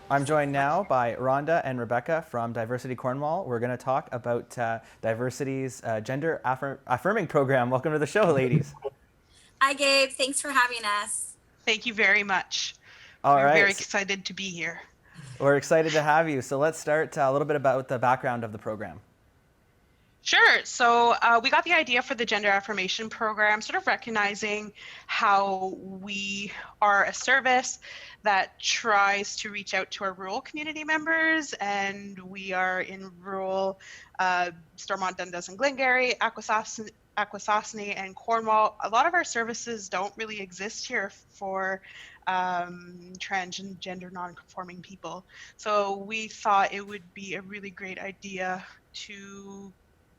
I'm joined now by Rhonda and Rebecca from Diversity Cornwall. We're going to talk about Diversity's Gender Affirming Program. Welcome to the show, ladies. Hi, Gabe. Thanks for having us. Thank you very much. All We're very right, excited to be here. we're excited to have you. So let's start a little bit about the background of the program. Sure. So we got the idea for the Gender Affirmation Program, sort of recognizing how we are a service that tries to reach out to our rural community members, and we are in rural Stormont, Dundas, and Glengarry, Akwesasne, and Cornwall. A lot of our services don't really exist here for trans and gender non-conforming people. So we thought it would be a really great idea to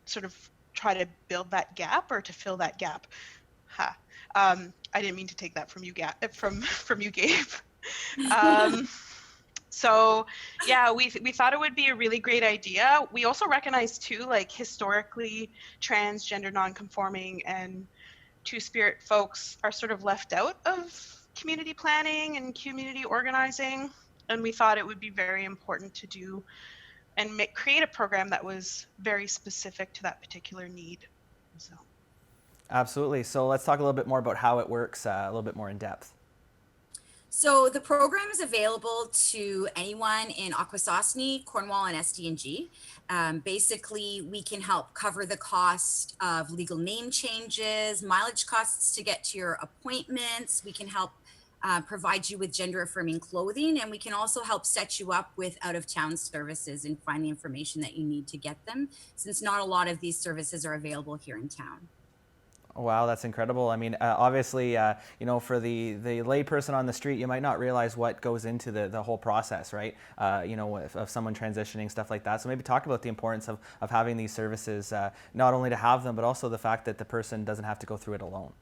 sort of try to build that gap or to fill that gap. I didn't mean to take that from you, from you, Gabe. So yeah, we thought it would be a really great idea. We also recognize too, like historically, transgender, non-conforming, and two-spirit folks are sort of left out of community planning and community organizing, and we thought it would be very important to do and create a program that was very specific to that particular need. So. Absolutely. So let's talk a little bit more about how it works, a little bit more in depth. So the program is available to anyone in Akwesasne, Cornwall, and SDNG. Basically, we can help cover the cost of legal name changes, mileage costs to get to your appointments. We can help provide you with gender affirming clothing, and we can also help set you up with out of town services and find the information that you need to get them, since not a lot of these services are available here in town. Wow, that's incredible. I mean, obviously, for the layperson on the street, you might not realize what goes into the whole process, right? Of someone transitioning, stuff like that. So maybe talk about the importance of having these services, not only to have them, but also the fact that the person doesn't have to go through it alone.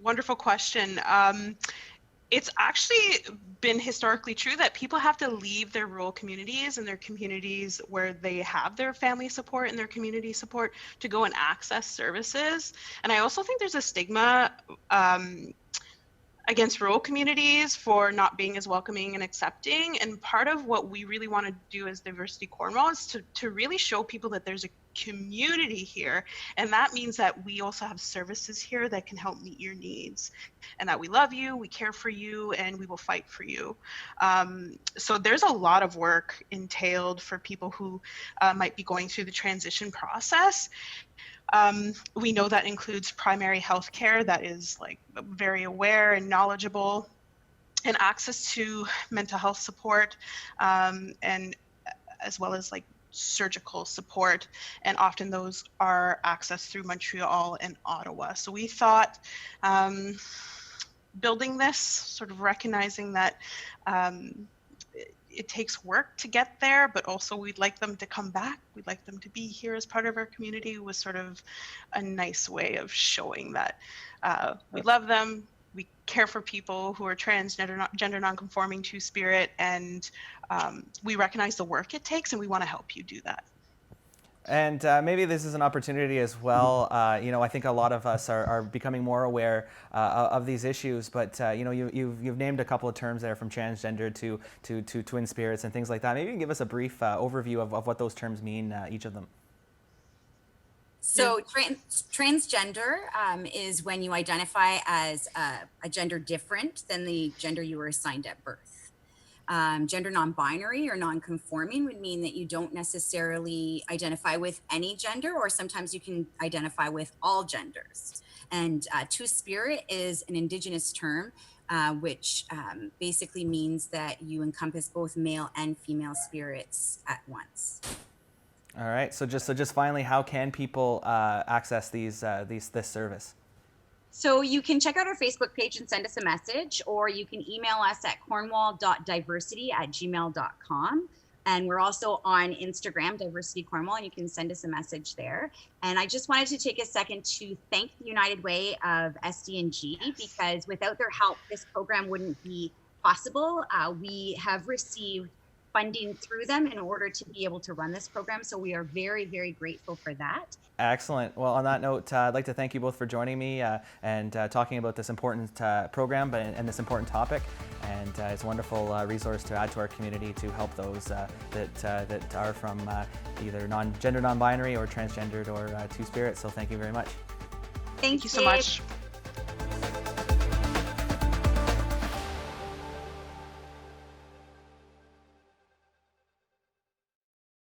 Wonderful question. It's actually been historically true that people have to leave their rural communities and their communities where they have their family support and their community support to go and access services. And I also think there's a stigma against rural communities for not being as welcoming and accepting. And part of what we really want to do as Diversity Cornwall is to really show people that there's a community here. And that means that we also have services here that can help meet your needs, and that we love you, we care for you, and we will fight for you. So there's a lot of work entailed for people who might be going through the transition process. We know that includes primary health care that is like very aware and knowledgeable, and access to mental health support, and as well as like surgical support, and often those are accessed through Montreal and Ottawa. So we thought building this, sort of recognizing that it takes work to get there, but also we'd like them to come back. We'd like them to be here as part of our community, was sort of a nice way of showing that we love them, we care for people who are transgender, gender non-conforming, two-spirit, and we recognize the work it takes, and we want to help you do that. And maybe this is an opportunity as well. I think a lot of us are becoming more aware of these issues. But you've named a couple of terms there, from transgender to twin spirits and things like that. Maybe you can give us a brief overview of what those terms mean, each of them. So transgender is when you identify as a gender different than the gender you were assigned at birth. Gender non-binary or non-conforming would mean that you don't necessarily identify with any gender, or sometimes you can identify with all genders. And two-spirit is an Indigenous term, which basically means that you encompass both male and female spirits at once. All right. So just finally, how can people access this service? So you can check out our Facebook page and send us a message, or you can email us at cornwall.diversity@gmail.com. And we're also on Instagram, Diversity Cornwall, and you can send us a message there. And I just wanted to take a second to thank the United Way of SDNG, because without their help, this program wouldn't be possible. We have received funding through them in order to be able to run this program. So we are very, very grateful for that. Excellent. Well, on that note, I'd like to thank you both for joining me and talking about this important program and this important topic. And it's a wonderful resource to add to our community to help those that are from either gender non-binary or transgendered or two-spirit. So thank you very much. Thank you so much.